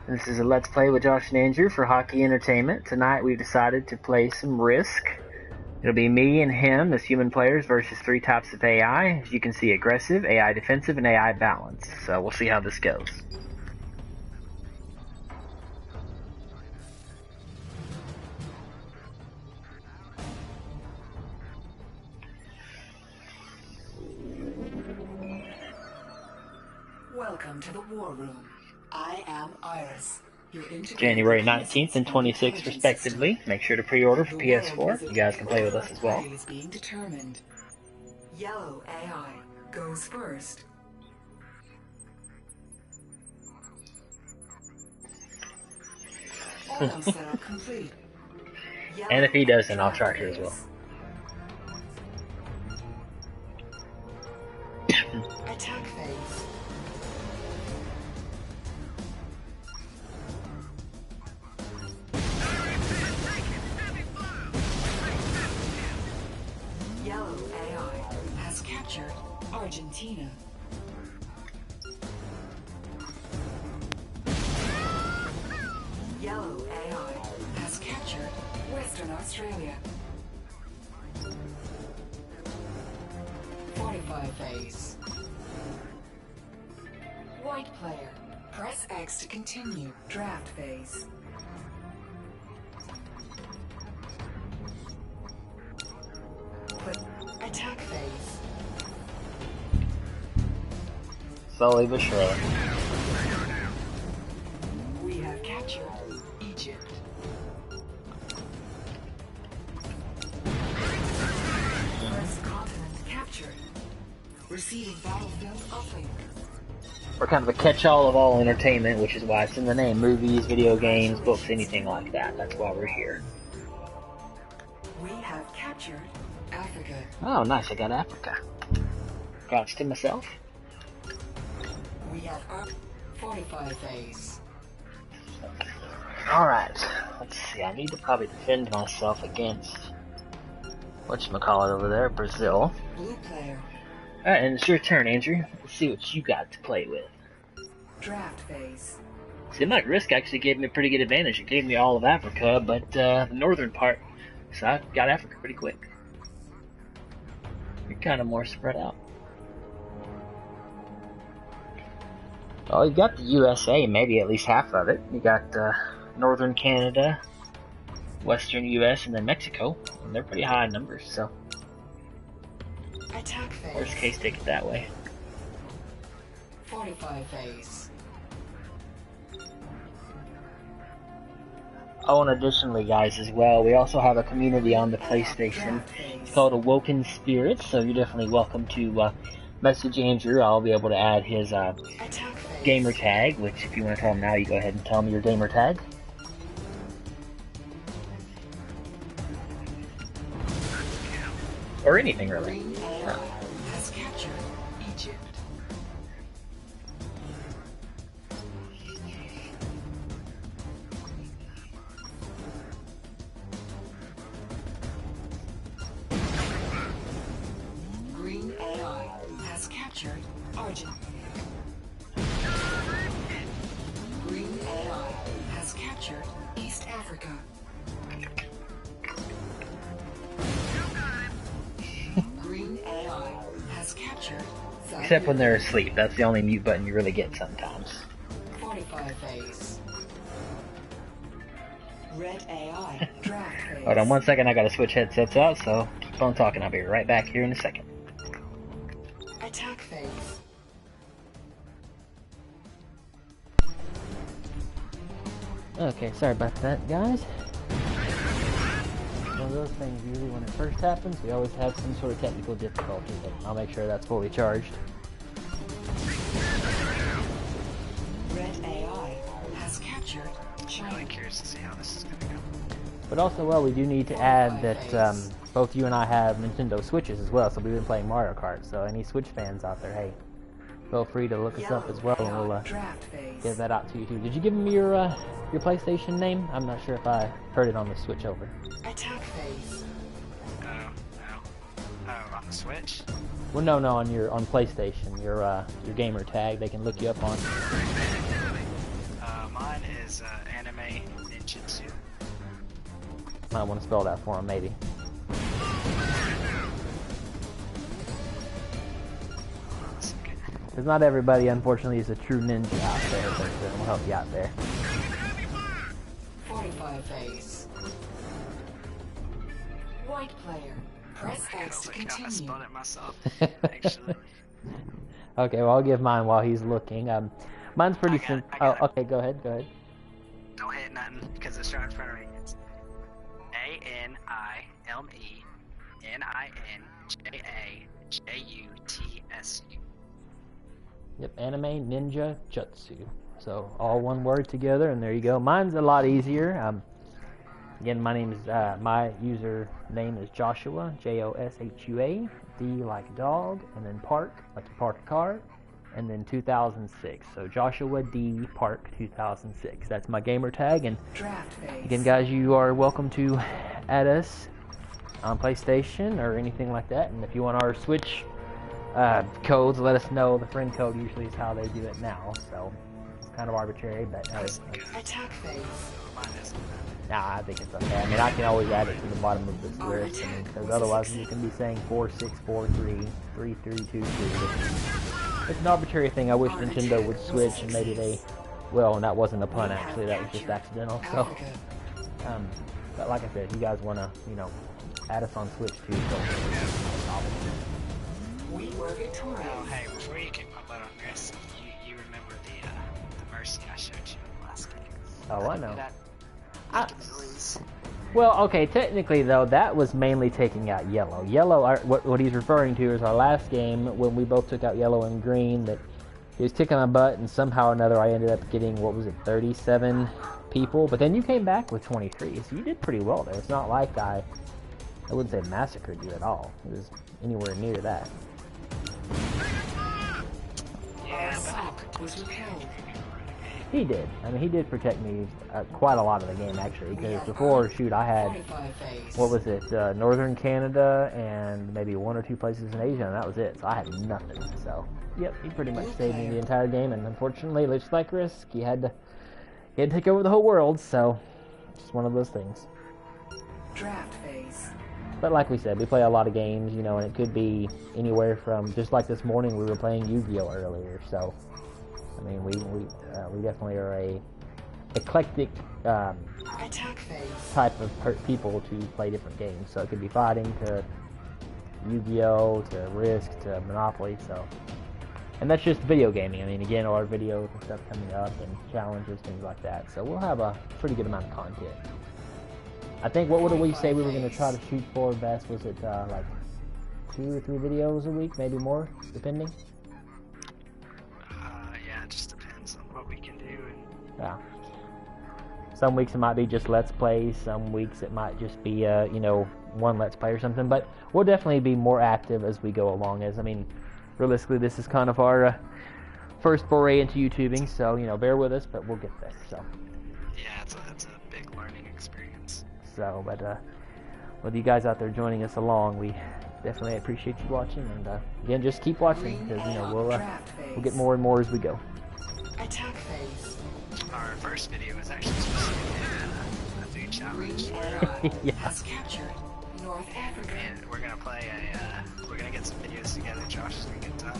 This is a Let's Play with Josh and Andrew for Hockey Entertainment. Tonight we've decided to play some Risk. It'll be me and him as human players versus 3 types of AI. As you can see, aggressive, AI defensive, and AI balanced. So we'll see how this goes. Welcome to the War Room. I am Iris. January 19th and 26th, respectively. Make sure to pre-order for PS4. You guys can play with us as well. Is being determined. Yellow AI goes first. Auto setup complete. And if he doesn't, I'll track her as well. Attack phase. Yellow AI has captured Argentina. Yellow AI has captured Western Australia. 45 phase. White player. Press X to continue draft phase. Attack phase. Slowly but surely. We have captured Egypt. First continent captured. Receiving battlefield uplink. We're kind of a catch-all of all entertainment, which is why it's in the name. Movies, video games, books, anything like that. That's why we're here. We have captured Africa. Oh, nice. I got Africa. Congrats to myself. We have 45 phase. Alright. Let's see. I need to probably defend myself against whatchamacallit over there, Brazil. Blue player. Alright, and it's your turn, Andrew. Let's see what you got to play with. Draft phase. See, my Risk actually gave me a pretty good advantage. It gave me all of Africa, but the northern part. So I got Africa pretty quick. You're kind of more spread out. Well, you got the USA, maybe at least half of it. You got northern Canada, western US, and then Mexico. And they're pretty high in numbers, so Attack phase. worst case, take it that way. 45 phase. Oh, and additionally, guys, as well, we also have a community on the PlayStation. It's called Awoken Spirits, so you're definitely welcome to message Andrew. I'll be able to add his gamer tag, which if you want to tell him now, you go ahead and tell me your gamer tag. Or anything, really. Green AI has captured Egypt. Green AI has captured Argentina. Green AI has captured East Africa. Green AI has captured South Except when they're asleep. That's the only mute button you really get sometimes. 45 phase. Red AI draft phase. Hold on one second, I gotta switch headsets out, so keep on talking. I'll be right back here in a second. Attack phase. Okay, sorry about that, guys. One of those things, usually when it first happens, we always have some sort of technical difficulty, but I'll make sure that's fully charged. Red AI has captured China. I'm really curious to see how this is going to go. But also, well, we do need to add that both you and I have Nintendo Switches as well, so we've been playing Mario Kart, so any Switch fans out there, hey, feel free to look us up as well, and we'll get that out to you too. Did you give me your PlayStation name? I'm not sure if I heard it on the switch over. Attack phase. Oh, on the Switch? Well, no, on PlayStation, your gamer tag. They can look you up on. Mine is anime ninjutsu. Might want to spell that for him, maybe. Because not everybody, unfortunately, is a true ninja out there, but we'll help you out there. 45 phase. White player. Press X to I continue. spun it myself, actually. Okay, well, I'll give mine while he's looking. Mine's pretty I got it, simple. I got Oh, it. okay, go ahead, go ahead. Don't hit nothing, because it's right in front of me. It's ANILMENINJAJUTSU. Yep, anime ninja jutsu. So all one word together, and there you go. Mine's a lot easier. Again, my user name is Joshua, Joshua, D like dog, and then Park, like you park a car, and then 2006. So Joshua D Park 2006. That's my gamer tag. And Draft phase. again, guys, you are welcome to add us on PlayStation or anything like that. And if you want our Switch codes, let us know. The friend code usually is how they do it now. So it's kind of arbitrary, but Attack phase. nah, I think it's okay. I mean, I can always add it to the bottom of this list, because otherwise you can be saying 4643 3322. It's an arbitrary thing. I wish Nintendo would switch, and maybe they, well, and that wasn't a pun actually. That was just accidental. So, but like I said, if you guys want to, add us on Switch too, so We were victorious. Oh, hey, before you kick my butt on Chris, you remember the Mercy I showed you in the last game? Oh, I know. That noise. Well, okay, technically though, that was mainly taking out yellow. Yellow, what he's referring to is our last game when we both took out yellow and green. That he was kicking my butt, and somehow or another I ended up getting 37 people. But then you came back with 23, so you did pretty well there. It's not like I wouldn't say massacred you at all. It was anywhere near that. Our assault was repelled. He did. I mean, he did protect me quite a lot of the game, actually, because before, shoot, I had, 45 phase. what was it, northern Canada and maybe one or two places in Asia, and that was it. So I had nothing. So, yep, he pretty much saved me the entire game, and unfortunately, just like Risk, he had to take over the whole world, so it's one of those things. Draft phase. But like we said, we play a lot of games, and it could be anywhere from, just like this morning, we were playing Yu-Gi-Oh! Earlier, so, I mean, we definitely are a eclectic Attack phase. type of people to play different games. So it could be fighting to Yu-Gi-Oh! To Risk to Monopoly, so. And that's just video gaming. I mean, again, our videos and stuff coming up and challenges, things like that. So we'll have a pretty good amount of content. I think, what would we say we were going to try to shoot for best? Was it like 2 or 3 videos a week, maybe more, depending? Yeah, it just depends on what we can do. Yeah. Some weeks it might be just Let's Play. Some weeks it might just be, one Let's Play or something. But we'll definitely be more active as we go along. I mean, realistically, this is kind of our first foray into YouTubing. So, bear with us, but we'll get there. So. Yeah, it's a big learning experience. So, but with you guys out there joining us along, we definitely appreciate you watching. And again, just keep watching, because we'll get more and more as we go. Attack phase. Our first video was actually supposed to be a food challenge. Yeah. Has captured North Africa. And we're gonna play we're gonna get some videos together. Josh is gonna get time.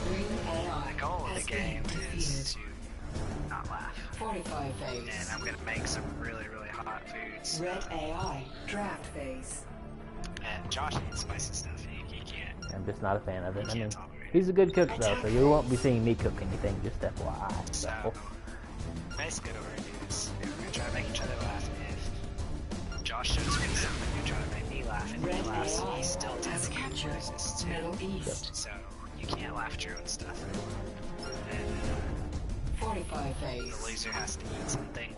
Green AI The goal of has the game been is defeated. to not laugh. 45 phase. And I'm gonna make some really, really hot foods. Red AI. Draft phase. And Josh eats spicy stuff. He can't. I'm just not a fan of it. I mean, Can't tolerate it. he's a good cook though, so you won't be seeing me cook anything, just FYI. So, So, basically what we're gonna do is we're gonna try to make each other laugh. If Josh shows me something, you try to make me laugh, and Red he laughs, AI he still has tends to captured lose this too. Middle East. So, you can't laugh at your own stuff. And 45 the phase. loser has to eat something.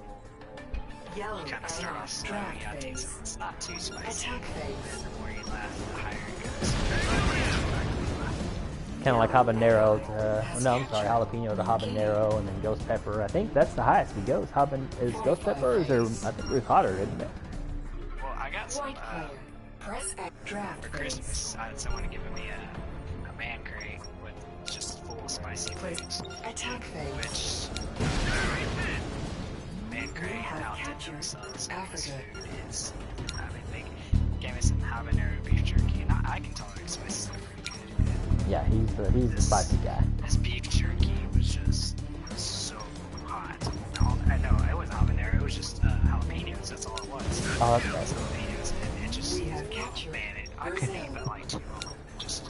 Yellow You kind of start AI. off slow, you Draft gotta take phase. something that's not too spicy. Attack phase. And the more you laugh, the higher it goes. kind of like habanero to, no, I'm sorry, jalapeno to habanero, and then ghost pepper. I think that's the highest we go. Is ghost pepper, or is there, I think we're hotter, isn't it? Well, I got some, White player. Press X. Draft for phase. Christmas, I had someone giving me a man crate with just full of spicy foods. Attack phase. themselves. Africa. This food is, I mean, they gave me some habanero beef jerky, and I can tolerate spices pretty good. Yeah, he's the spicy guy. This beef jerky was just so hot. I know it wasn't habanero; it was just jalapenos. That's all it was. Oh, that's right. Jalapenos, and it just, We have captured I couldn't eat but like 2 of them.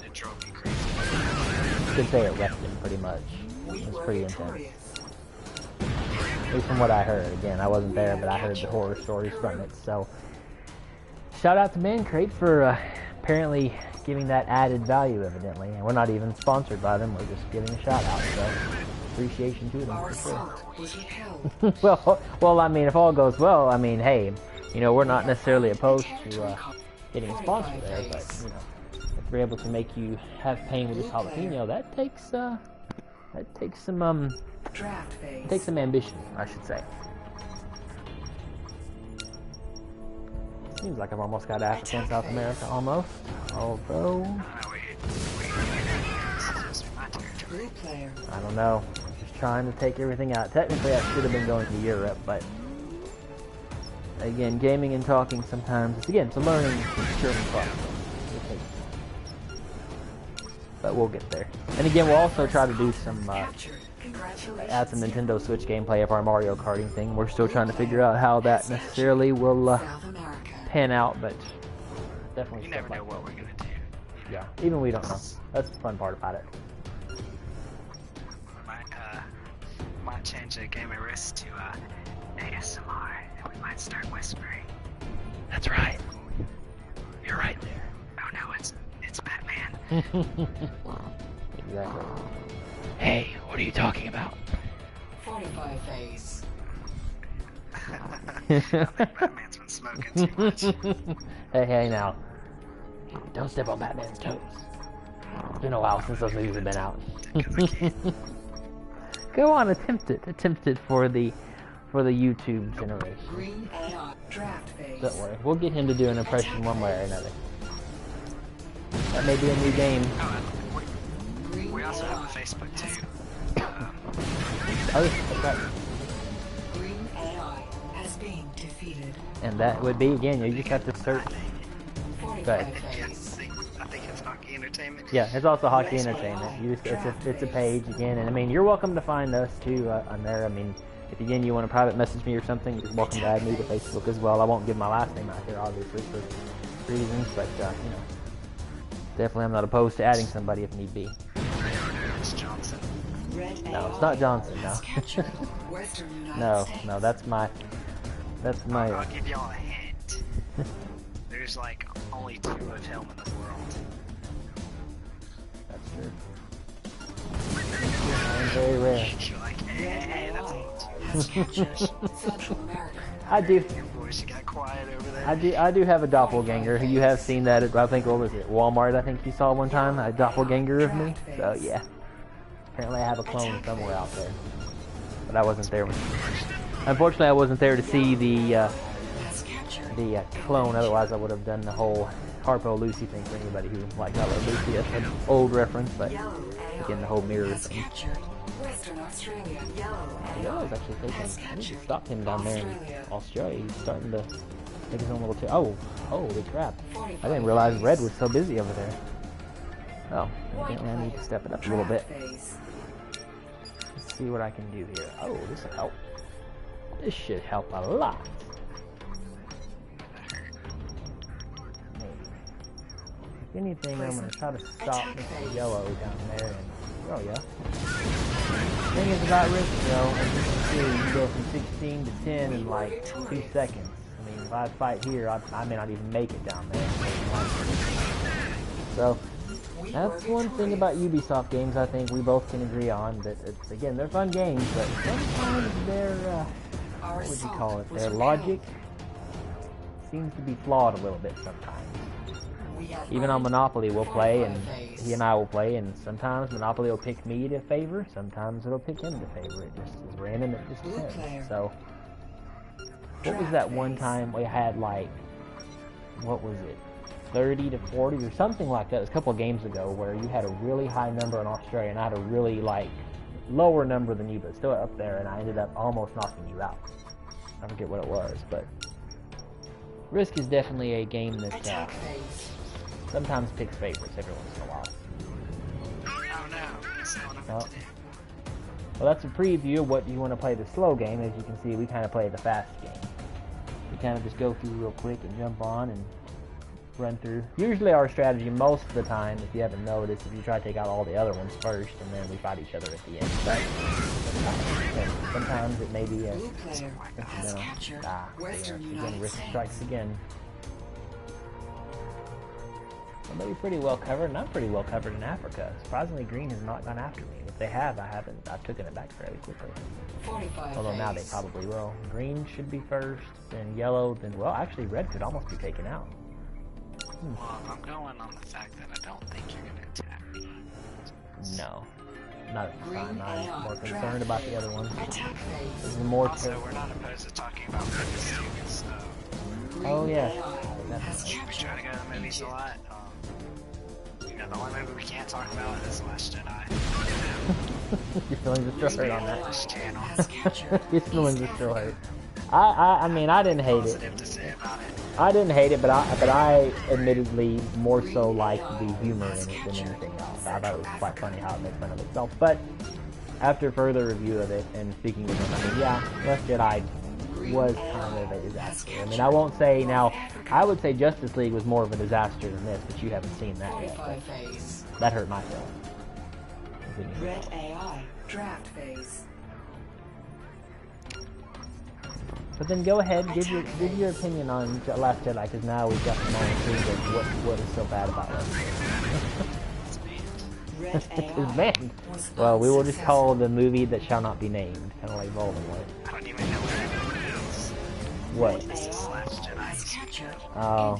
It drove me crazy. You could say it wrecked him pretty much. We It was were pretty intense. victorious. At least from what I heard. Again, I wasn't there, but I heard the horror stories from it. So, shout out to Mancrate for apparently giving that added value, evidently. And we're not even sponsored by them. We're just giving a shout out. So, appreciation to them Our for sure. assault was repelled. well, I mean, if all goes well, I mean, hey, you know, we're not necessarily opposed to getting a sponsor there, but you know, if we're able to make you have pain with this jalapeno, that takes some Draft phase. takes some ambition, I should say. Seems like I've almost got Africa and South America, almost. Although, Blue player. I don't know. Just trying to take everything out. Technically, I should have been going to Europe, but again, gaming and talking sometimes, it's a learning curve process. But we'll get there. And again, we'll also try to do some, Captured. Congratulations. add some Nintendo Switch gameplay of our Mario Karting thing. We're still trying to figure out how that necessarily will South America. pan out, but definitely You stuff never like know what we're gonna do. Yeah, even we don't know. That's the fun part about it. Might change the game of risk to ASMR, and we might start whispering. That's right. You're right there. Oh no, it's Batman. Exactly. Hey, what are you talking about? 45 phase. I think Batman's been smoking too much. Hey now. Don't step on Batman's toes. It's been a while since those movies have been out. Go on, attempt it for the YouTube generation. Green AI. Draft phase. Don't worry, we'll get him to do an impression one way or another. That may be a new game. We also have a Facebook too. Oh, that's right. Green AI has been defeated. And that would be, again, you just have to search. 45 Right. phase. I think it's Hockey Entertainment. Yeah, it's also Hockey Entertainment. You just, it's a page again, and I mean, you're welcome to find us too on there. I mean, if again you want to private message me or something, you're welcome to add me to Facebook as well. I won't give my last name out here, obviously, for reasons, but you know, definitely I'm not opposed to adding somebody if need be. It's Johnson. Red No, AI it's not Johnson. No, has captured Western United no, States. no. That's my. I'll give y'all a hint. There's like only 2 of him in the world. That's true. I'm very rare. You're like, hey, that's all. Has captured Central America. I do. Your voice, you got quiet over there. I do have a doppelganger. You have seen that at, I think, what was it, Walmart, I think you saw one time, a doppelganger of me. So, yeah. Apparently I have a clone somewhere out there. But I wasn't there. Unfortunately, I wasn't there to see the Has captured clone. Otherwise, I would have done the whole Harpo Lucy thing for anybody who likes I Love Lucy. That's an old reference, but Yellow AI again, the whole mirror has thing. captured Western Australia. Yellow I AI was actually has thinking, I need to captured stop him down there in Australia. Australia. He's starting to make his own little oh, holy crap. 45 I didn't realize phase. Red was so busy over there. Oh, evidently I need to step it up a little bit. Draft phase. Let's see what I can do here. Oh, this will help. This should help a lot. Maybe. If anything, I'm going to try to stop Mr. Yellow down there and... Oh, yeah. Thing is about risk, though, as you can see, you go from 16 to 10 in like 2 seconds. I mean, if I fight here, I may not even make it down there. So, that's one thing about Ubisoft games I think we both can agree on, that it's, again, they're fun games, but sometimes their, what would you call it, their logic seems to be flawed a little bit sometimes. Even on Monopoly we'll play, and he and I will play, and sometimes Monopoly will pick me to favor, sometimes it'll pick him to favor. It just is random, it just depends. So, what was that one time we had, like, what was it, 30 to 40 or something like that? It was a couple of games ago where you had a really high number in Australia, and I had a really, like, lower number than you, but still up there, and I ended up almost knocking you out. I forget what it was, but Risk is definitely a game that sometimes picks favorites every once in a while. Oh no, that's not what I meant to do. Well, that's a preview of what you want to play the slow game. As you can see, we kind of play the fast game. We kind of just go through real quick and jump on and run through. Usually our strategy most of the time, if you haven't noticed, is you try to take out all the other ones first and then we fight each other at the end. But sometimes it may be a again, Risk strikes again. Well, maybe pretty well covered, and I'm pretty well covered in Africa. Surprisingly, Green has not gone after me. If they have, I've taken it back fairly quickly. Although now they probably will. Green should be first, then Yellow, then, well, actually Red could almost be taken out. Well, I'm going on the fact that I don't think you're going to attack me. No. Not at the time. I'm more concerned about the other one. This is more also, we're not opposed to talking about movies too, so... Oh, yeah. We try to go to the movies a lot. You know, the only movie we can't talk about is Last Jedi. Your feelings are still hurt on that. This channel. Your feelings are still hurt. I mean, I didn't hate it. To say about it. I didn't hate it, but I admittedly more so liked the humor in it than anything else. I thought it was quite funny how it makes fun of itself. But after further review of it and speaking of it, I mean, yeah, Last Jedi was kind of a disaster. I mean, I won't say now. I would say Justice League was more of a disaster than this, but you haven't seen that yet. That hurt my feelings. Red AI draft phase. But then go ahead, give your opinion on Last Jedi, because now we've got some more clues of what is so bad about it. It's banned. Well, we will just call the movie that shall not be named, kind of like Voldemort. I don't even know what that is. What? This is Last Jedi. Oh,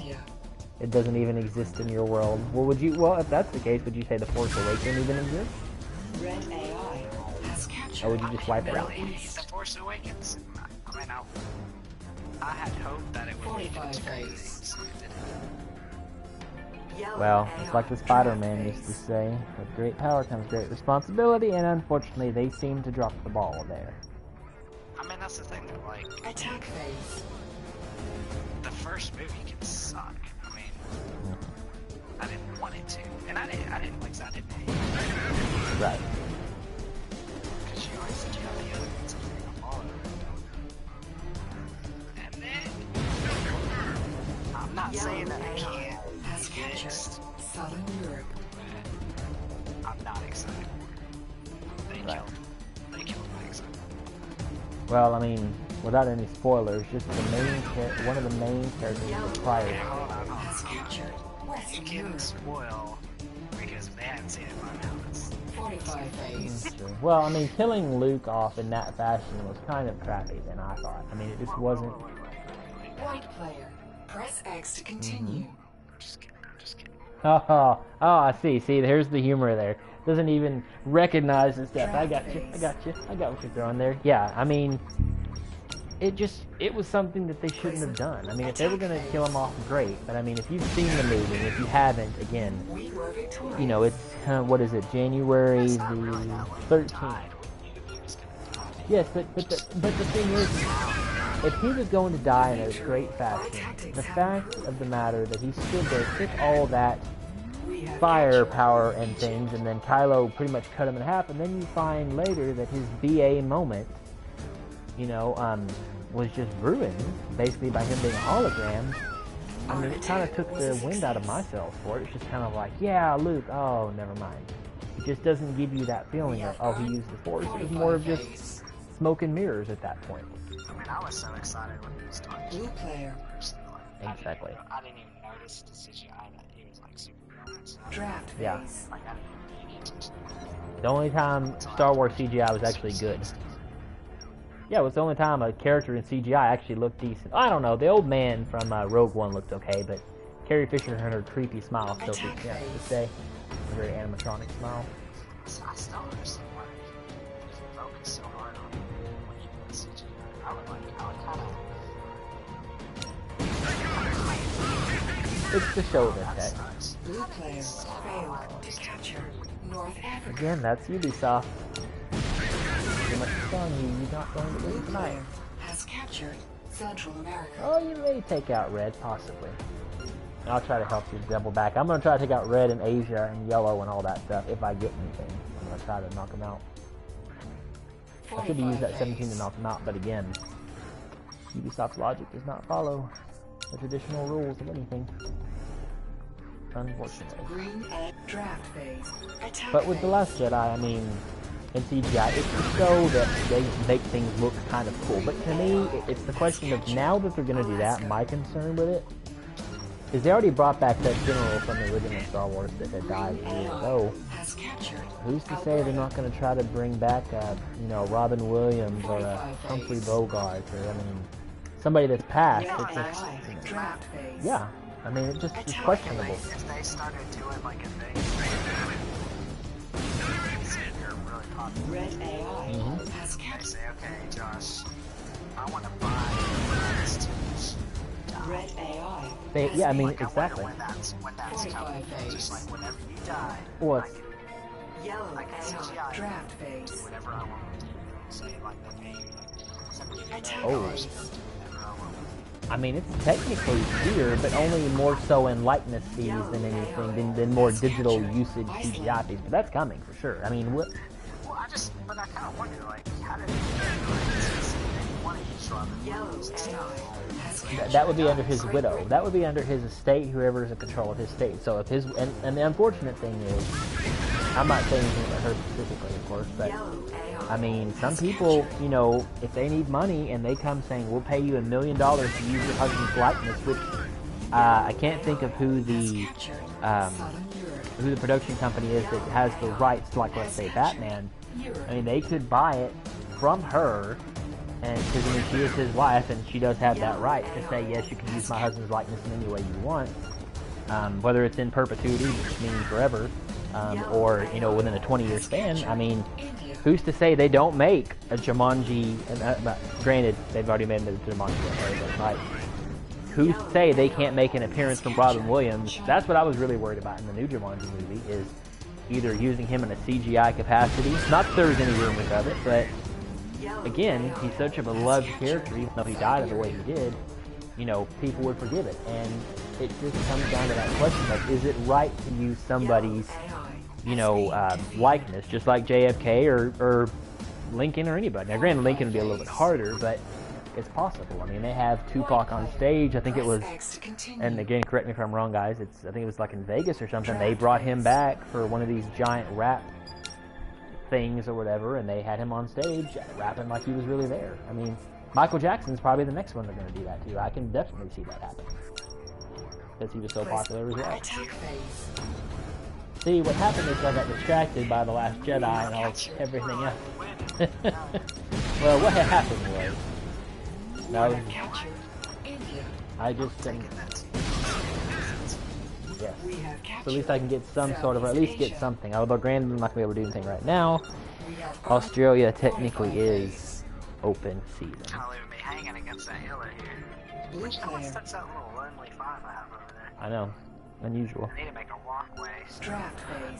it doesn't even exist in your world. Well, would you? Well, if that's the case, would you say the Force Awakens even exists? Red AI has captured. Or would you just wipe it out? Really? The Force Awakens? I mean, I had hoped that it would lead into things. Well, it's like the Spider-Man used to say, with great power comes great responsibility, and unfortunately they seem to drop the ball there. I mean, that's the thing, that, like, Attack phase. the first movie can suck. I mean, I didn't want it to. And I didn't like that, I didn't hate it. Right. Because you always think you have the other ones that you're going to follow. And then, I'm not saying that I can't. Has captured Southern Europe. I'm not excited. They killed my excitement. Well, I mean, without any spoilers, just the main one of the main characters of the prior. Hold on. Has captured You Western can Europe. spoil, because if they haven't seen it by now, it's... 45 phase. Well, I mean, killing Luke off in that fashion was kind of crappy than I thought. I mean, it just wasn't... White player. Press X to continue. I'm just kidding. Oh, I see. See, there's the humor there. Doesn't even recognize the stuff. I got you. I got what you're throwing there. Yeah, I mean, it was something that they shouldn't have done. I mean, if they were going to kill him off, great. But I mean, if you've seen the movie, and if you haven't, again, We were victorious. you know, it's, what is it, January the 13th. Yes, but the thing is, if he was going to die in a great fashion, the fact of the matter that he stood there, took all that firepower and things, and then Kylo pretty much cut him in half, and then you find later that his BA moment, you know, was just ruined, basically by him being a hologram. I mean, it kind of took the wind out of my sails for it. It's just kind of like, yeah, Luke, oh, never mind. It just doesn't give you that feeling of, oh, he used the Force. It was more of just smoke and mirrors at that point. I mean, I was so excited when he was talking. Blue player. Exactly. I didn't even notice the CGI that he was like super nice. Draft Yeah. phase. Like, I didn't even pay any attention to that. The only time Star Wars CGI was actually good. Yeah, it was the only time a character in CGI actually looked decent. I don't know, the old man from Rogue One looked okay, but Carrie Fisher and her creepy smile still keeps me to say. A very animatronic smile. So I still don't understand why they focus so hard on when you put CGI. I would kind of... It's the show that tech. Blue player failed to capture North Africa. Again, that's Ubisoft. Too much fun, you're not going to Blue win tonight. player has captured captured Central America. Oh, you may take out red, possibly. I'll try to help you double back. I'm going to try to take out red and Asia and yellow and all that stuff if I get anything. I'm going to try to knock them out. I should have used that 17 to knock them out, but again, Ubisoft's logic does not follow the traditional rules of anything. Unfortunately. Green egg draft phase. Attack But with The Last Jedi, I mean, in CGI, it's to show that they make things look kind of cool. But to me, it's the question of now that they're going to do that, my concern with it is they already brought back that general from the original Star Wars that had died years ago. Who's to say they're not going to try to bring back, you know, Robin Williams or Humphrey Bogart or, I mean, somebody that's passed? It's just, you know, yeah, I mean, it's questionable. If they started doing like a thing, you're really popular. Red AI has They captured. say, okay, Josh, I want to buy this team's Red AI. Yeah, I mean, like, exactly. I wonder when that's coming. Just like whenever you die, Well, Yellow like AI CGI, draft do phase. whatever I want to do. Say like they pay you like $17 Oh. million to do whatever I want. I mean, it's technically here, but only more so in likeness fees than anything, than more digital usage CGI fees. But that's coming for sure. I mean, what? Well, but I kind of wonder, like, how did they want to use Robin Yellow Williams? AI has captured. That would be under his widow. That would be under his estate, whoever is in control of his estate. So if his, and the unfortunate thing is, I'm not saying anything about her specifically, of course, but Yellow AI. I mean, some people, you know, if they need money and they come saying, we'll pay you $1 million to use your husband's likeness, which I can't think of who the production company is that has the rights to, like, let's say, Batman. I mean, they could buy it from her, and because I mean, she is his wife, and she does have that right to say, yes, you can use my husband's likeness in any way you want, whether it's in perpetuity, which means forever, or, you know, within a 20-year span. I mean, who's to say they don't make a Jumanji? And granted, they've already made the Jumanji, but like, who's to say they can't make an appearance from Robin Williams? That's what I was really worried about in the new Jumanji movie, is either using him in a CGI capacity. Not that there was any rumors of it, but again, he's such a beloved character, even though he died the way he did, you know, people would forgive it. And it just comes down to that question of, is it right to use somebody's, you know, likeness, just like JFK or Lincoln or anybody? Now, granted, Lincoln would be a little bit harder, but it's possible. I mean, they have Tupac on stage. I think it was, and again, correct me if I'm wrong, guys, I think it was like in Vegas or something. They brought him back for one of these giant rap things or whatever, and they had him on stage rapping like he was really there. I mean, Michael Jackson's probably the next one they're going to do that to. I can definitely see that happen, because he was so popular as well. See, what happened is I got distracted by The Last Jedi and everything else. Well, what had happened was, no, I just didn't. Yes. So at least I can get some sort of, or at least get something. Although granted, I'm not going to be able to do anything right now. Australia technically is open season. Kind of leaving me hanging against that hill right here. Which no one's touched that little lonely farm I have over there. I know. Unusual. I need to make a walkway.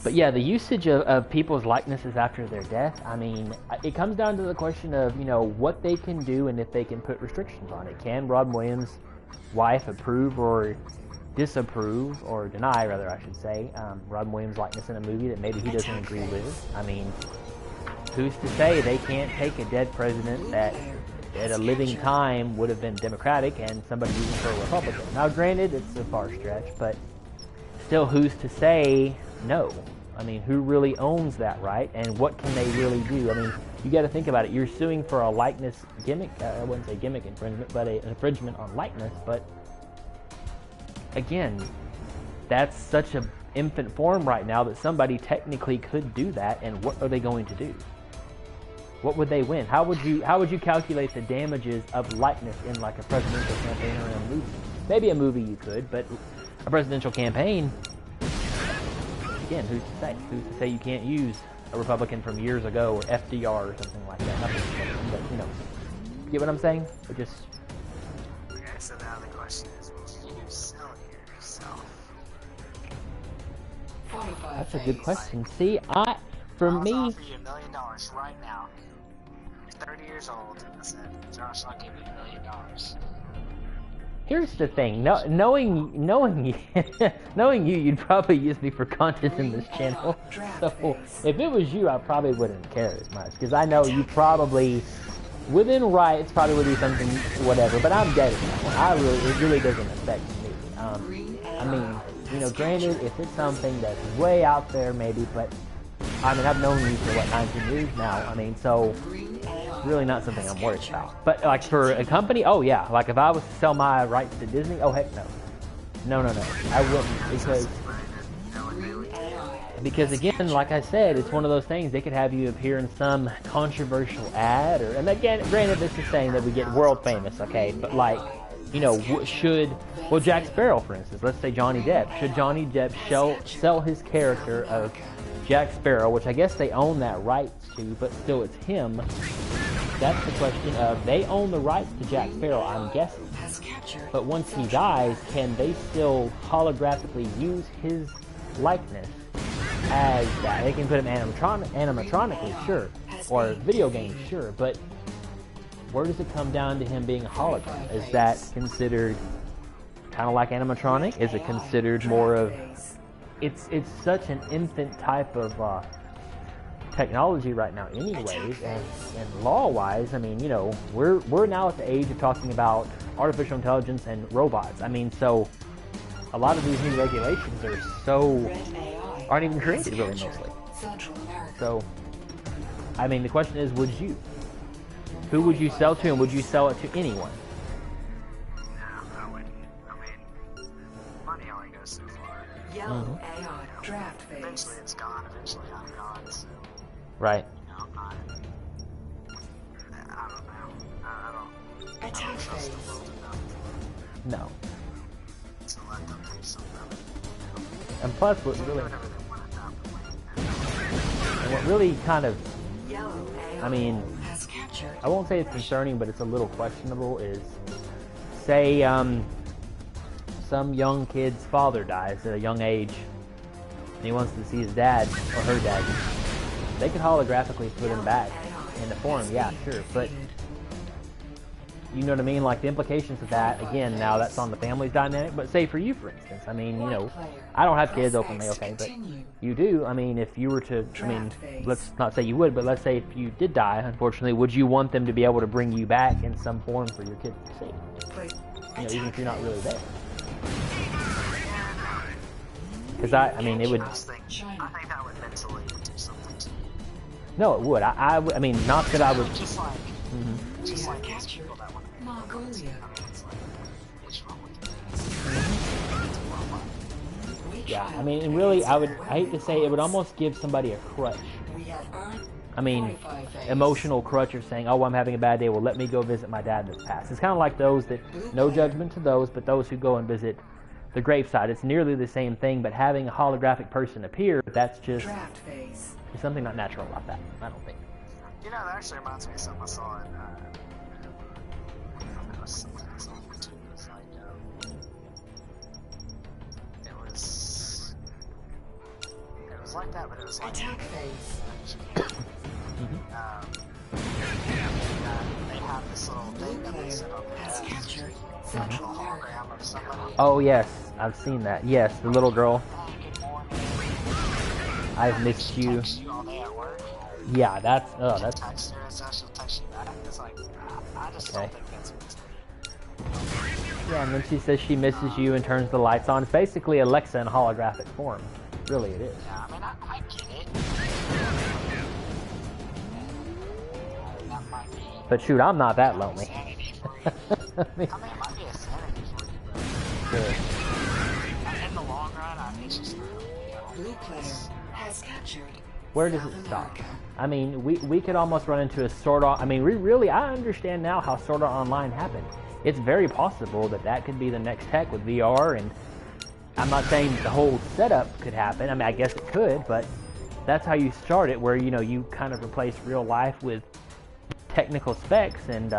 But yeah, the usage of people's likenesses after their death, I mean, it comes down to the question of, you know, what they can do and if they can put restrictions on it. Can Robin Williams' wife approve or disapprove, or deny, rather, I should say, Robin Williams' likeness in a movie that maybe he doesn't agree with? I mean, who's to say they can't take a dead president that at a living time would have been Democratic and somebody using for a Republican? Now, granted, it's a far stretch, but still, who's to say no? I mean, who really owns that right, and what can they really do? I mean, you got to think about it. You're suing for a likeness gimmick. I wouldn't say gimmick infringement, but an infringement on likeness. But again, that's such an infant form right now that somebody technically could do that, and what are they going to do? What would they win? How would you calculate the damages of likeness in like a presidential campaign or in a movie? Maybe a movie you could, but a presidential campaign, again, who's to say? Who's to say you can't use a Republican from years ago or FDR or something like that? Nothing, but you know, get what I'm saying? Or just. Okay, so now the question is, will you sell yourself? That's a good question. See, for I'll me, offer you $1 million right now. 30 years old and said, Josh, I'll give you $1 million. Here's the thing, knowing you, you'd probably use me for content in this channel. So if it was you, I probably wouldn't care as much, because I know you probably, within rights, probably would do something, whatever. But I'm dead. It really doesn't affect me. I mean, you know, granted, if it's something that's way out there, maybe, but I mean, I've known you for what, 19 years now. I mean, so. Really not something I'm worried about. But like for a company, oh yeah, like if I was to sell my rights to Disney, oh heck no. No, I wouldn't, because again, like I said, it's one of those things, they could have you appear in some controversial ad, or, and again, granted, this is saying that we get world famous, okay, but like, you know, well, Jack Sparrow, for instance, let's say Johnny Depp, should Johnny Depp sell his character of Jack Sparrow, which I guess they own that rights to, but still it's him. That's the question of, they own the rights to Jack Sparrow, I'm guessing. But once he dies, can they still holographically use his likeness as that? They can put him animatronically, sure, or video games, sure, but where does it come down to him being a hologram? Is that considered kind of like animatronic? Is it considered more of... It's such an infant type of technology right now anyways, and law-wise, I mean, you know, we're now at the age of talking about artificial intelligence and robots. I mean, so a lot of these new regulations aren't even created really, mostly. So, I mean, the question is, would you? Who would you sell to, and would you sell it to anyone? I wouldn't. I mean, money only goes so far. Yellow AI draft phase. Eventually it's gone, eventually I'm gone, so... Right. You know, I don't know. I don't trust the world enough No. to let them do something. And plus, what really kind of, I mean, I won't say it's concerning, but it's a little questionable, is, say, some young kid's father dies at a young age, and he wants to see his dad, or her dad. They could holographically put him back in the form, yeah, sure, but you know what I mean? Like, the implications of that, again, now that's on the family's dynamic, but say for you, for instance, I mean, you know, I don't have kids openly, okay, but you do. I mean, if you were to, I mean, let's not say you would, but let's say if you did die, unfortunately, would you want them to be able to bring you back in some form for your kids to see? You know, even if you're not really there. Because I mean, it would... I think that would mentally do something to you. No, it would. I mean, not that I would... Just like these people that want to be robots. I mean, it's like, what's wrong with you? Yeah, I mean, and really, I hate to say, it would almost give somebody a crutch. I mean, emotional crutch of saying, oh, I'm having a bad day, well, let me go visit my dad that's passed. It's kind of like those that, no judgment to those, but those who go and visit the graveside. It's nearly the same thing, but having a holographic person appear, that's just, there's something not natural about that, I don't think. You know, that actually reminds me of something I saw in, it was something I saw on YouTube. It was like, it was like that, but it was like, they have this little thing that they set up as virtual hologram of somebody. Oh, yes, I've seen that. Yes, the little girl. I've missed you. All day at work. Yeah, that's... Text her, so she'll text you back. It's like, I just don't think that's what's Yeah, and then she says she misses you and turns the lights on. It's basically Alexa in holographic form. Really, it is. Yeah, I mean, I get it. That might be... But shoot, I'm not that lonely. Sanity for you. I mean, it might be a sanity for you, but... Sure. In the long run, I think it's just... Blue player has captured. Where does it stop? I mean, we could almost run into a Sword Art... I mean, I understand now how Sword Art Online happened. It's very possible that could be the next tech with VR, and I'm not saying the whole setup could happen. I mean, I guess it could, but that's how you start it, where, you know, you kind of replace real life with technical specs and,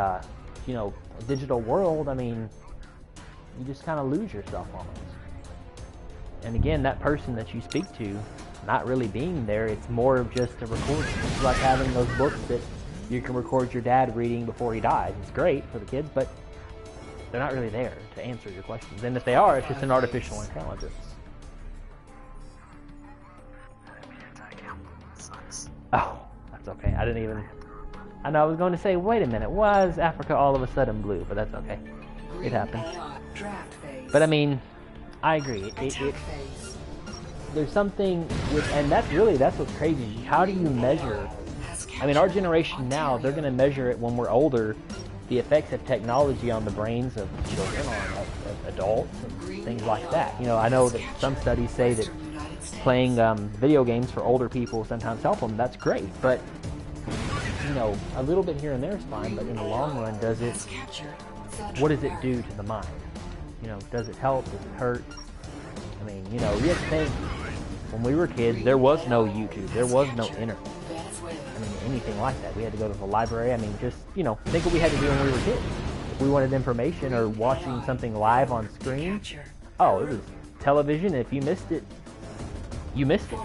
you know, a digital world. I mean, you just kind of lose yourself almost. And again, that person that you speak to, not really being there, it's more of just a recording. It's like having those books that You can record your dad reading before he dies. It's great for the kids, but they're not really there to answer your questions. And if they are, it's just an artificial intelligence. Oh, that's okay. I didn't even... I know I was going to say, wait a minute, why is Africa all of a sudden blue? But that's okay. It happens. But I mean, I agree. There's something with... And that's what's crazy. How do you measure... I mean, our generation now, they're going to measure it when we're older, the effects of technology on the brains of children, of adults, and things like that. You know, I know that some studies say that playing video games for older people sometimes help them. That's great, but you know, a little bit here and there is fine. But in the long run, what does it do to the mind? You know, does it help? Does it hurt? I mean, you know, you have to think. When we were kids, there was no YouTube. There was no internet. I mean, anything like that. We had to go to the library. I mean, just, you know, think what we had to do when we were kids. If we wanted information or watching something live on screen, oh, it was television. If you missed it, you missed it.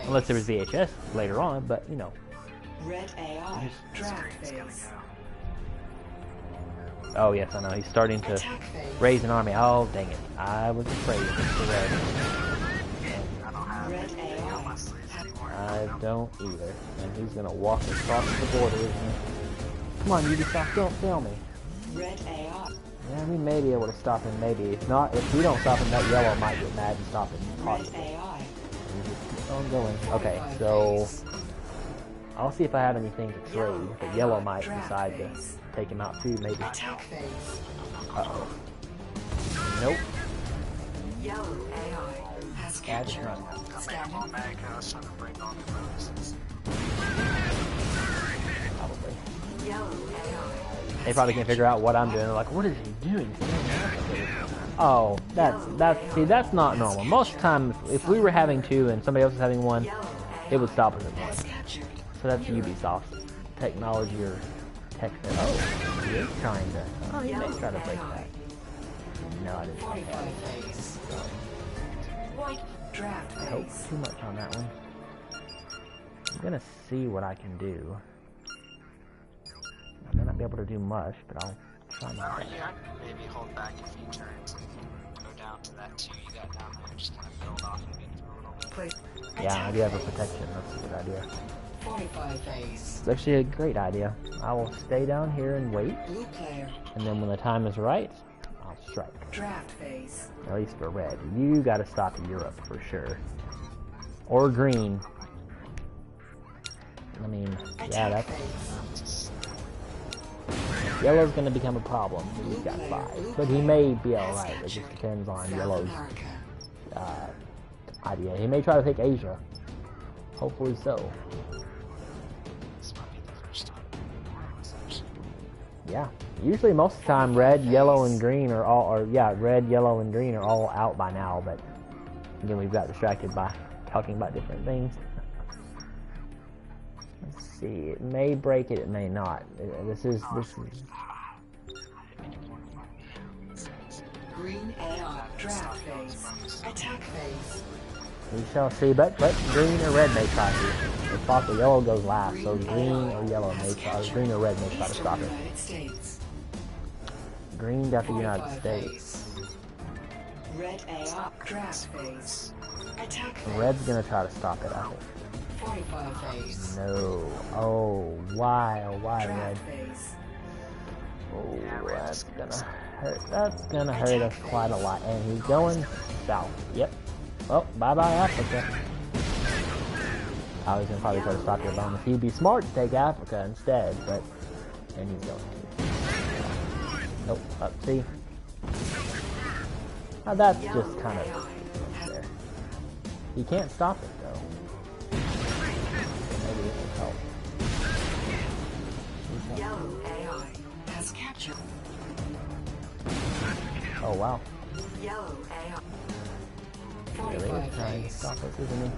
Unless there was VHS later on, but, you know. Red AI draft phase. Oh, yes, I know. He's starting to raise an army. Oh, dang it. I was afraid of the red. Red AI. I don't either. And he's going to walk across the border, isn't he? Come on, Ubisoft, don't fail me. Red AI. Yeah, we may be able to stop him, maybe. If not, if we don't stop him, that yellow might get mad and stop him. Red Possibly. AI. And he just keeps on going. Okay, so... I'll see if I have anything to trade, but yellow might decide to take him out too, maybe. Attack phase. Uh-oh. Nope. Yellow AI has That's captured. not. Standing. Probably. Yellow AI. They probably can't figure out what I'm doing. They're like, what is he doing? Oh, that's not normal. Most of the time, if we were having two and somebody else was having one, it would stop us at one. So that's Ubisoft's technology or tech. Oh, he is trying to. Oh, he may try to break that. No, I didn't think that. White draft I hope phase. too much on that one. I'm gonna see what I can do. I may not be able to do much, but I'll try my Or best. yeah, maybe hold back a few turns and go down to that 2 you got down there, just kind of build off of it for a little bit. Place. Yeah, I do have a protection. That's a good idea. 45 phase. It's actually a great idea. I will stay down here and wait, Blue player. and then when the time is right, I'll strike. Draft phase. At least for red. You gotta stop Europe for sure. Or green. I mean, yeah, Attack that's... phase. Yellow's gonna become a problem. He's got 5. But he may be alright. It just depends on South Yellow's America. idea. He may try to take Asia. Hopefully so. This might be the first time it's actually Yeah. Usually most of the time red, yellow, and green are all, red, yellow, and green are all out by now, but again, we've got distracted by talking about different things. Let's see, it may break it, it may not. This is Green AI draft phase. Attack phase. we shall see, but green or red may try to. If possible, yellow goes last, so green or yellow may try, green or red may try to stop it. United States. Green got the 45 United States. phase. Red AI draft phase. Attack phase. Red's gonna try to stop it, I think. 45 phase. No. Oh, why? Oh, why, red? Draft phase. Oh, that's gonna hurt. That's gonna hurt us quite a lot. And he's going south. Yep. Well, bye-bye, Africa. I was gonna probably try to stop your bonus. He'd be smart to take Africa instead, but... And he's going to. Nope. Up, see? Now that's just kind of... there. He can't stop it, though. Maybe it will help. Yellow AI has captured. Oh, wow. Yellow AI. Really 45 is trying to phase. stop us, isn't he?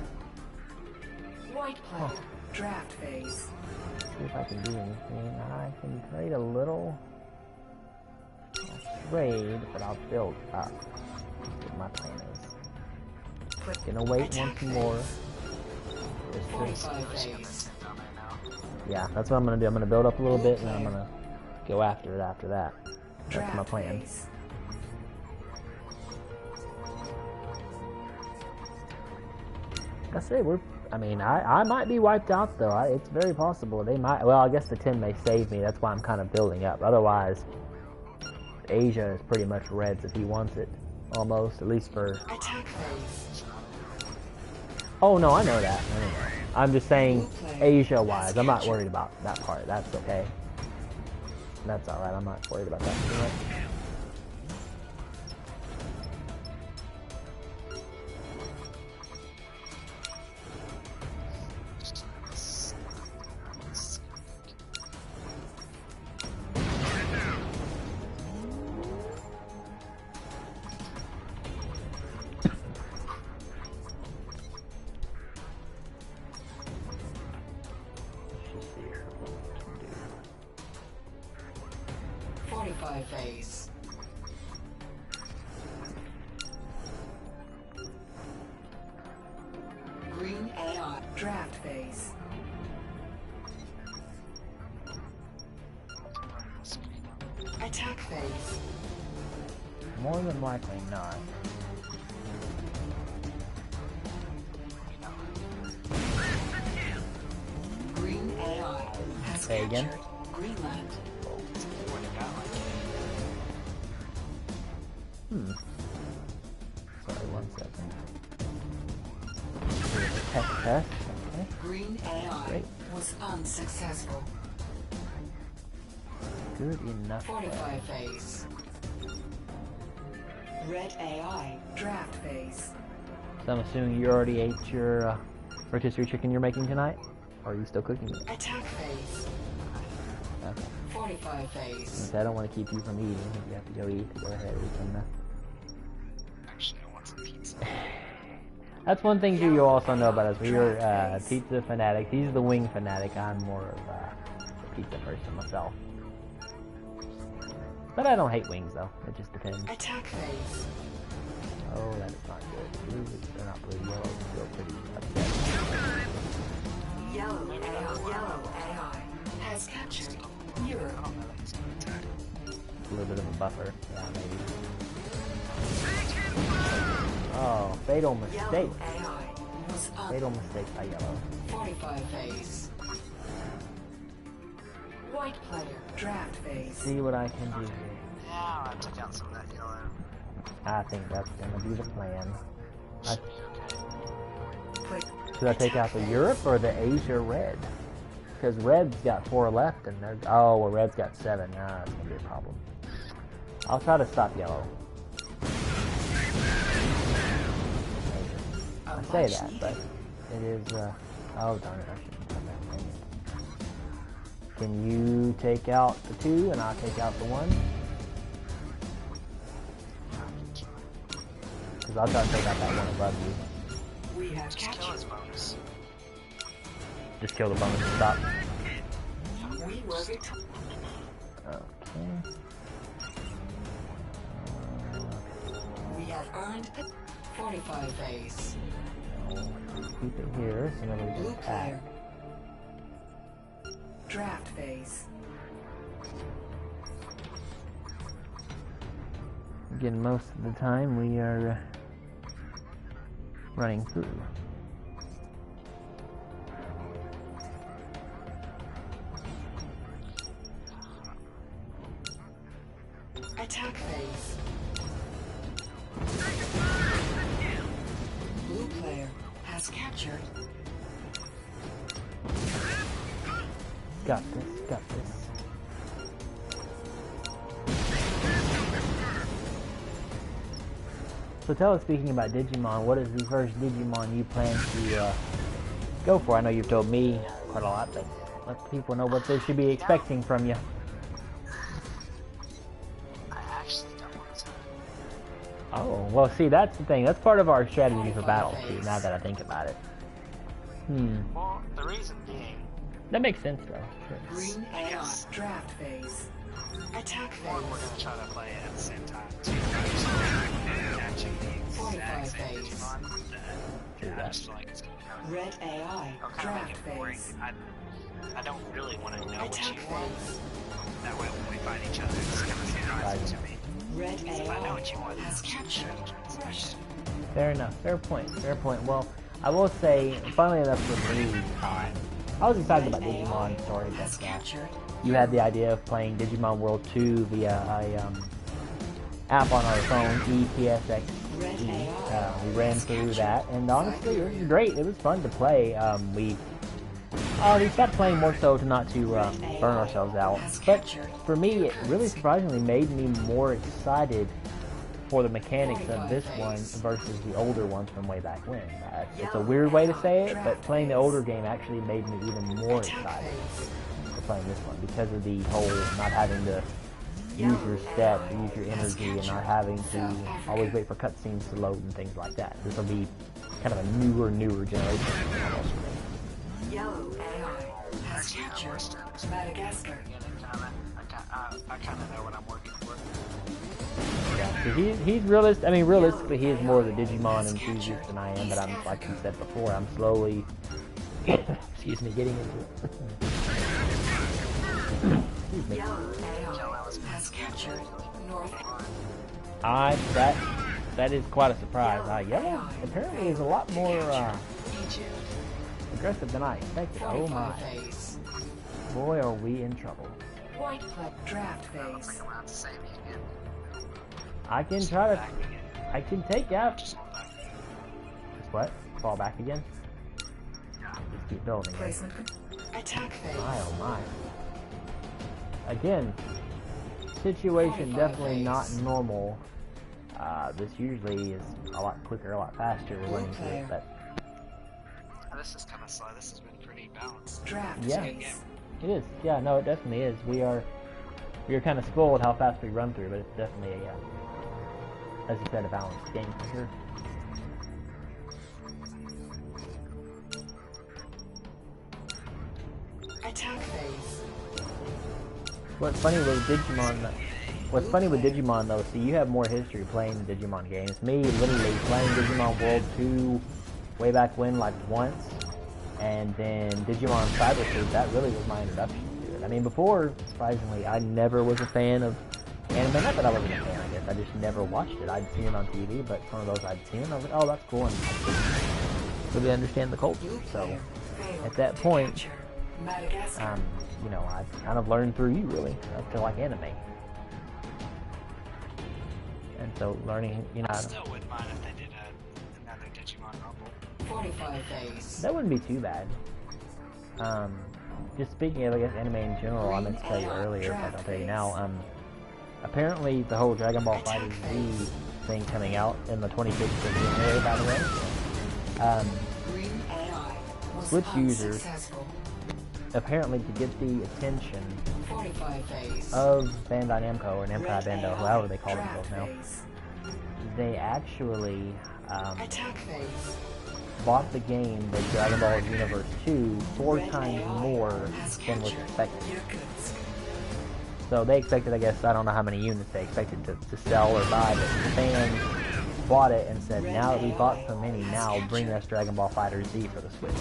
White player. Draft phase. See if I can do anything. I can trade a little. I'll trade, but I'll build up. That's what my plan is. Gonna wait once more. Just 45 phase. down there now. Yeah, that's what I'm gonna do. I'm gonna build up a little bit, and then I'm gonna go after it after that. That's my plan. phase. Like I say, I might be wiped out though. It's very possible they might. Well, I guess the 10 may save me. That's why I'm kind of building up. Otherwise, Asia is pretty much Reds if he wants it, almost, at least for. Attack phase. Oh no, I know that. Anyway, I'm just saying Asia-wise. I'm not worried about that part. That's okay. That's all right. I'm not worried about that too much. Phase. Green AI draft phase. Attack phase. More than likely not. Green AI has Say again? captured Greenland. Sorry, 1 second. Tech test. Okay. Green AI Great. was unsuccessful. Good enough. Fortify phase. Red AI draft phase. So I'm assuming you already ate your rotisserie chicken you're making tonight? Or are you still cooking it? Attack phase. Okay. Fortify phase. Since I don't want to keep you from eating, if you have to go eat, go ahead. We can, Actually, I want some pizza. That's one thing too you also know about us. We're pizza fanatics. He's the wing fanatic. I'm more of a pizza person myself. But I don't hate wings though. It just depends. Attack phase. Oh, that is not good. Blue, they're not blue. Yellow is still pretty upset. Yellow AI has captured Europe. A little bit of a buffer. Yeah, maybe. Oh, fatal mistake. Yellow AI was Fatal mistake by yellow. Fortify phase. White player draft phase. See what I can do here. Yeah, I took out some of that yellow. I think that's gonna be the plan. Put Should I take out the Europe or the Asia red? Because red's got 4 left and they're well, red's got 7. Nah, that's gonna be a problem. I'll try to stop yellow. I say that, but it is oh darn it, I shouldn't have done that. Dang it. Can you take out the 2 and I'll take out the 1? Because I'll try to take out that 1 above you. we have Just kill captured. his bonus. Just kill the bonus and stop. We were victorious. Okay. We have earned a Fortify phase. Keep it here so nobody can Blue attack. player. Draft phase. Again, most of the time we are running through. Attack phase. Blue player has captured. Got this, got this. So tell us, speaking about Digimon, what is the first Digimon you plan to go for? I know you've told me quite a lot, but let people know what they should be expecting from you. I actually don't want to. Oh, well, see, that's the thing. That's part of our strategy for battles, too, now that I think about it. Well, the reason being, That makes sense, though. Sure. Green I AI guess. draft phase. Attack one, we're phase. going to try to play it at the same time. Two, catching the exact same Digimon. Do I that. just feel like it's going to Red AI. I'll kind of make Draft it boring. phase. I don't really want to know what Attack you want. phase. That way when we fight each other, it's kind of surprising to me. Red If I know AI what you want, has you captured should. Russian. Fair enough. Fair point. Fair point. Well, I will say, funnily enough for me, I was excited about Digimon story, Has but captured you had the idea of playing Digimon World 2 via a app on our phone, ETSXE. We ran through that, and honestly, it was great. It was fun to play. We stopped playing more so to not to burn ourselves out. But for me, it really surprisingly made me more excited for the mechanics of this one versus the older ones from way back when. It's a weird way to say it, but playing the older game actually made me even more excited for playing this one because of the whole not having to use your steps, use your energy, and not having to always wait for cutscenes to load and things like that. This will be kind of a newer generation almost. Yellow AI has captured Madagascar. I kind of know what I'm working for. Yeah, 'cause he's realist. I mean, realistically, he is more of a Digimon enthusiast than I am. But I'm, like you said before, I'm slowly, excuse me, getting into it. Excuse me. Yellow AI has captured North. That is quite a surprise. Yellow apparently is a lot more aggressive than I expected. Oh my! Phase. Boy, are we in trouble. White flag draft phase. Around to save me again. I can try to. I can take out. Just what? Fall back again? Just keep building. Right? Placement. Attack phase. My oh my. Again, situation definitely not normal. This usually is a lot quicker, a lot faster. We're running through it, but This is kind of slow. This has been pretty balanced. Draft yeah, phase. it is. Yeah, no, it definitely is. We are kind of spoiled how fast we run through, but it's definitely a, as you said, a balanced game for sure. Attack phase. What's funny with Digimon though, see, you have more history playing the Digimon games. Me, literally playing Digimon World 2 way back when, like once, and then Digimon Cyber Sleuth, that really was my introduction to it. I mean, before, surprisingly, I never was a fan of anime. Not that I wasn't a fan, I guess. I just never watched it. I'd seen it on TV, but it's one of those I'd seen. I was like, oh, that's cool, and I didn't really understand the culture. So, at that point, Madagascar. you know, I kind of learned through you, really, to like anime. And so learning, you know, I still wouldn't mind if they did another Digimon Rumble. 45 phase. that wouldn't be too bad. Just speaking of, I guess, anime in general, I meant to tell you earlier, but I'll tell you now, apparently the whole Dragon Ball FighterZ thing coming out in the 26th of January, by the way, Green AI was Switch users unsuccessful. apparently to get the attention 45 phase. of Bandai Namco, or Namco Red Bandai, AI however they call draft themselves now, phase. they actually Attack phase. bought the game, the Dragon Ball Universe 2, 4 Red times AI more has than was captured expected. Irkutsk. So they expected, I guess, I don't know how many units they expected to sell or buy, but the fans bought it and said, now that we bought so many, now bring us Dragon Ball FighterZ for the Switch.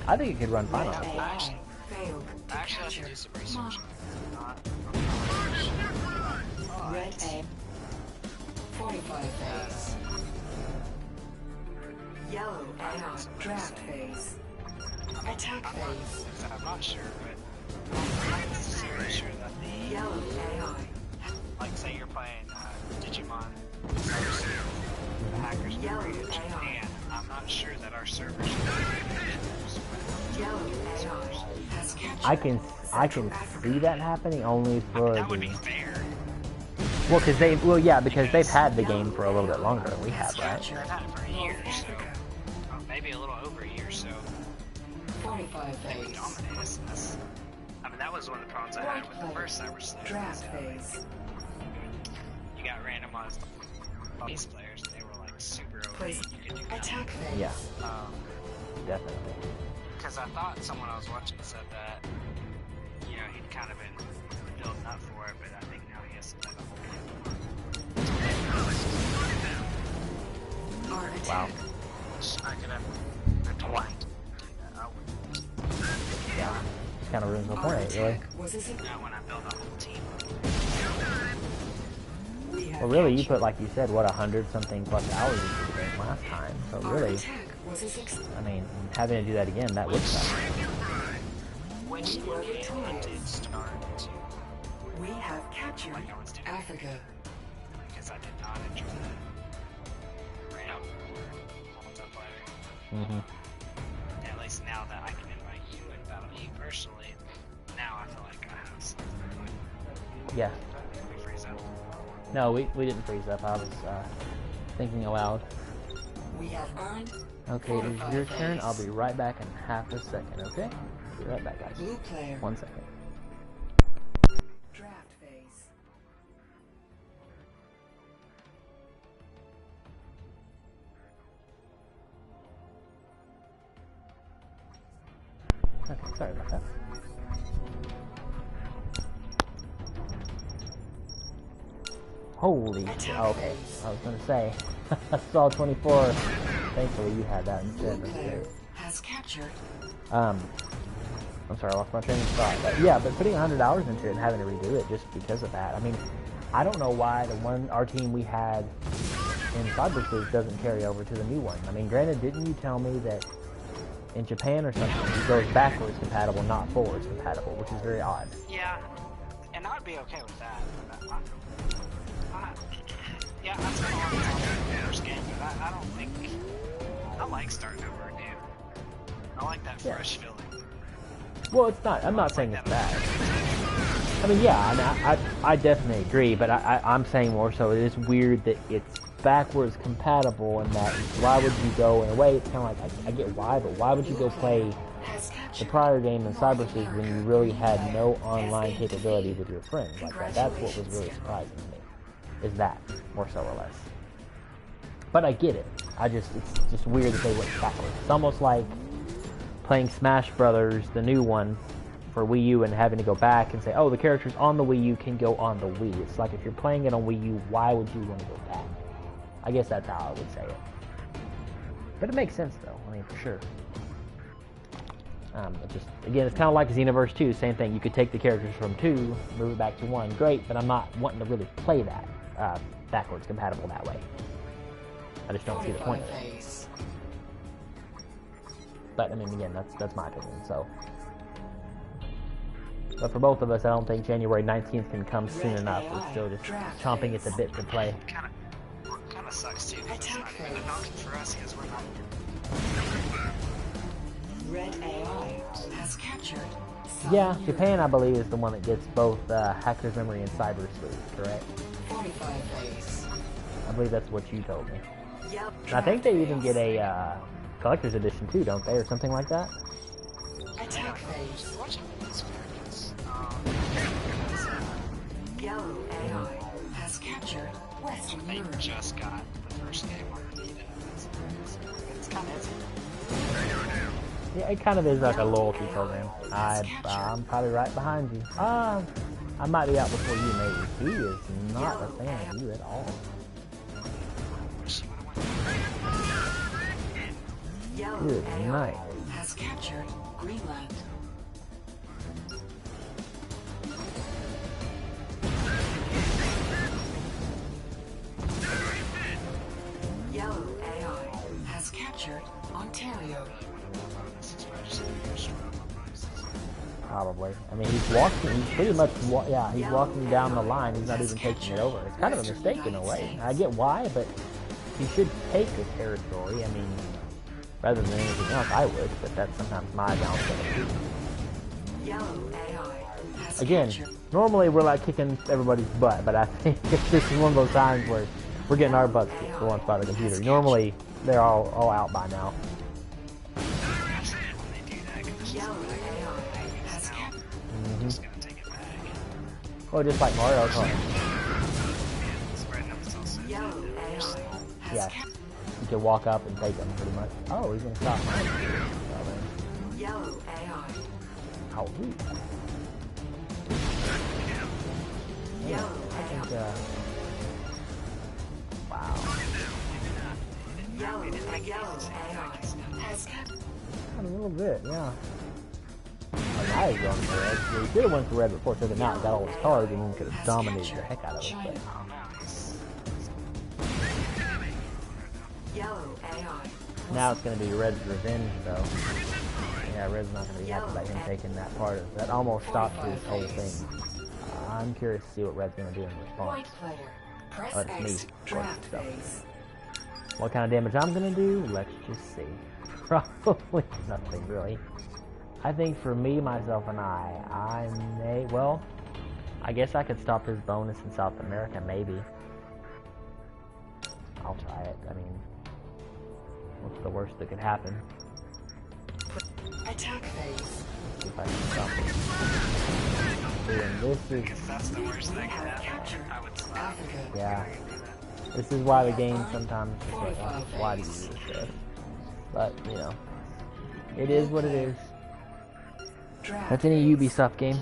I think it could run fine on the Switch. AI failed to I actually have to capture do some research. Red AI. 45 phase. Yellow AI draft phase. Attack phase. I'm not sure, but I'm not necessarily sure that the, Yellow AI. like, say you're playing Digimon Hackers Yellow Bridge, AI. and I'm not sure that our servers Yellow AI has captured I can see that happening only for that would be the fair. because they've had the game for a little bit longer than we have, right? They've had it for years, so maybe a little over a year, so 45 they would phase. dominate us. I mean, that was one of the problems I had with the first Cyber Sleuth. Draft phase. You got randomized these players, and they were like super OP. Place. You could do nothing. Attack phase. Yeah, definitely. Because I thought someone I was watching said that, you know, he'd kind of been building up for it, but I think now he has to play the whole game. Our Wow. attack. I could have What? Yeah. Kind of ruins the point, really. Not when I build a whole team. Well, really, you put, like you said, what, 100-something plus hours into the game last time. So really, I mean, having to do that again, that would suck. Which game I did start to We have captured like I was doing Africa. because I did not enjoy that. Right out multiplayer. Mm-hmm. At least now that I can invite you and battle you personally, now I feel like I have something to Yeah. we freeze up. No, we didn't freeze up. I was thinking aloud. We have earned Okay, it is your turn. I'll be right back in half a second, okay? Be right back, guys. blue player. 1 second. Draft phase. Okay, sorry about that. Holy shit. Oh, okay. I was gonna say. I saw 24. Thankfully you had that Blue instead. That's player great. has captured I'm sorry, I lost my train of thought. But yeah, but putting 100 hours into it and having to redo it just because of that. I mean, I don't know why our team we had in Cyberspace doesn't carry over to the new one. I mean, granted, didn't you tell me that in Japan or something, it goes backwards compatible, not forwards compatible, which is very odd. Yeah, and I'd be okay with that. But yeah, that's kind of what I the first game, but I don't think I like starting over, dude. I like that fresh feeling. Well, it's not. I'm not saying it's bad. I mean, yeah, I mean, I definitely agree, but I'm saying more so it is weird that it's backwards compatible, and that why would you go in a way? It's kind of like I get why, but why would you go play the prior game in Cyberspace when you really had no online capability with your friends like that? That's what was really surprising to me. Is that more so or less? But I get it. It's just weird that they went backwards. It's almost like playing Smash Brothers, the new one, for Wii U and having to go back and say, oh, the characters on the Wii U can go on the Wii. It's like if you're playing it on Wii U, why would you want to go back? I guess that's how I would say it. But it makes sense, though. I mean, for sure. Again, it's kind of like Xenoverse 2. Same thing. You could take the characters from 2, move it back to 1. Great, but I'm not wanting to really play that backwards compatible that way. I just don't see the point of it. But, I mean, again, that's my opinion, so. But for both of us, I don't think January 19th can come soon enough. We're still just chomping at the bit to play. Kind of sucks, too, because it's not even an option for us, because we're not... Red AI has captured. Yeah, Japan, I believe, is the one that gets both Hacker's Memory and Cyberspace, correct? 45 days. I believe that's what you told me. And I think they even get a collector's edition too, don't they, or something like that? Attack phase. Watching these characters, Yellow AI has captured Western they Europe. just got the first game on the Vita. It's kind of... Yeah, it kind of is like a loyalty program. I'm probably right behind you. I might be out before you, maybe. He is not a fan of you at all. Yellow Good AI night. has captured Greenland. Yellow AI has captured Ontario. Probably. I mean, he's pretty much, he's walking down the line. He's not even taking it over. It's kind of a mistake in a way. I get why, but he should take the territory. I mean, rather than anything else, I would, but that's sometimes my downside too. Yellow AI has Again, captured normally we're like kicking everybody's butt, but I think this is one of those times where we're getting our butts kicked for once by the computer. Normally, they're all out by now. Yellow AI has captured. Or just like Mario Kart. Yellow AI has Yeah. captured. You can walk up and take them pretty much. Oh, he's gonna stop mine. Yellow AI. How rude. Yellow I think, AI. wow. Yellow AI has captured. a little bit, yeah. Oh, now he's going for red. Well, he could have went for red before, took it out, got all his cards, and then could have dominated the heck out of us. But Yellow AI. now it's going to be Red's revenge, though. Yeah, Red's not going to be happy about him taking that part of that. Almost stopped his whole thing. I'm curious to see what Red's going to do in response. Press Oh, it's me. X, draft phase. What kind of damage I'm going to do? Let's just see. Probably nothing, really. I think for me, myself, and I may... Well, I guess I could stop his bonus in South America, maybe. I'll try it. I mean, what's the worst that could happen? Attack phase. See if I can stop it. And this is... if that's the worst thing that happened, I would stop. Africa. Yeah. This is why the game sometimes is like, oh, why do you do this stuff? But, you know, it is what it is. That's any Ubisoft game.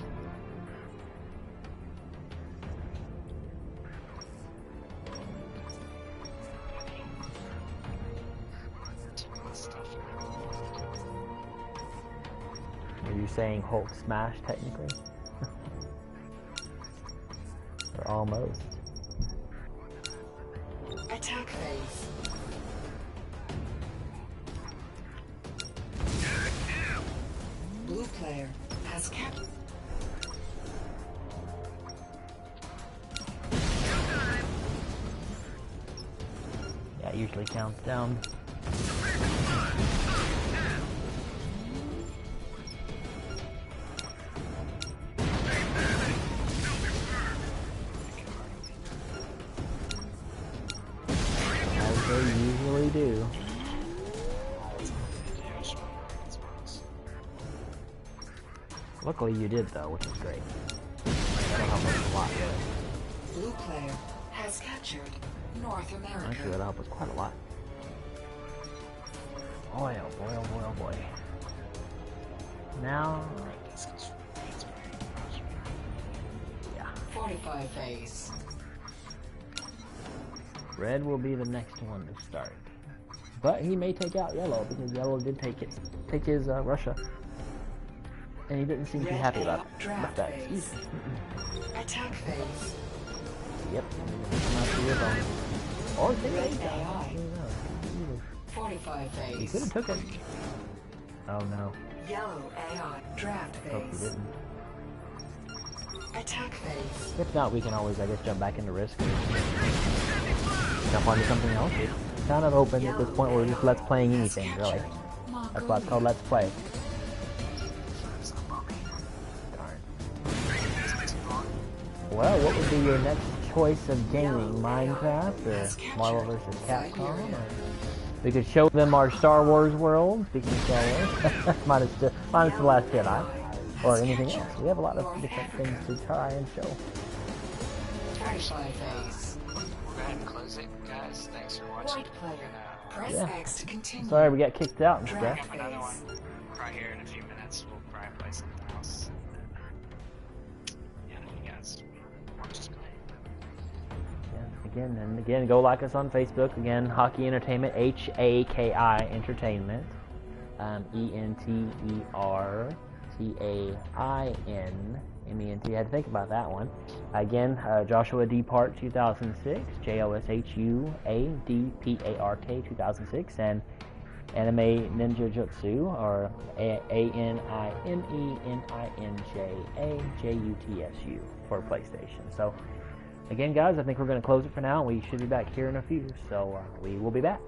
Are you saying Hulk smash technically? Or almost. Attack phase. Blue player has kept. Yeah, it usually counts down. As they usually do. Luckily you did though, which is great. That'll help us a lot, really. Blue player has captured North America. Actually, that'll help us quite a lot. Boy, oh boy, oh boy, oh boy. Now... Yeah. 45 phase. Red will be the next one to start. But he may take out Yellow, because Yellow did take his Russia. And he didn't seem too happy about that. Attack phase. Yep. Or take it. 45 He phase. could have took it. Oh no. Yellow AI. Draft Hope he phase. didn't. Attack phase. If not, we can always, I guess, jump back into Risk. Jump onto something else. It's kind of open at this point where we're just let's playing anything, really. That's why it's called Let's Play. Darn. Well, what would be your next choice of gaming? Minecraft or Marvel vs. Capcom? Or we could show them our Star Wars world, speaking of Star Wars, minus the Last Jedi, or anything else. We have a lot of different things to try and show. 45 phase. We'll go ahead and close it, guys. Thanks for watching. White player. Press Yeah. X to continue. Sorry we got kicked out and stuff. Draft Have another one phase. right here in a few minutes. We'll probably play something else. Yeah, you guys watch us play. Yeah, again, go like us on Facebook. Again, Haki Entertainment, H-A-K-I Entertainment, E-N-T-E-R-T-A-I-N-M-E-N-T. I had to think about that one. Again, Joshua D. Part 2006, Joshua-D-P-A-R-K 2006, and Anime Ninja Jutsu, or A-N-I-N-E-N-I-N-J-A-J-U-T-S-U for PlayStation. So, again, guys, I think we're going to close it for now. We should be back here in a few, so we will be back.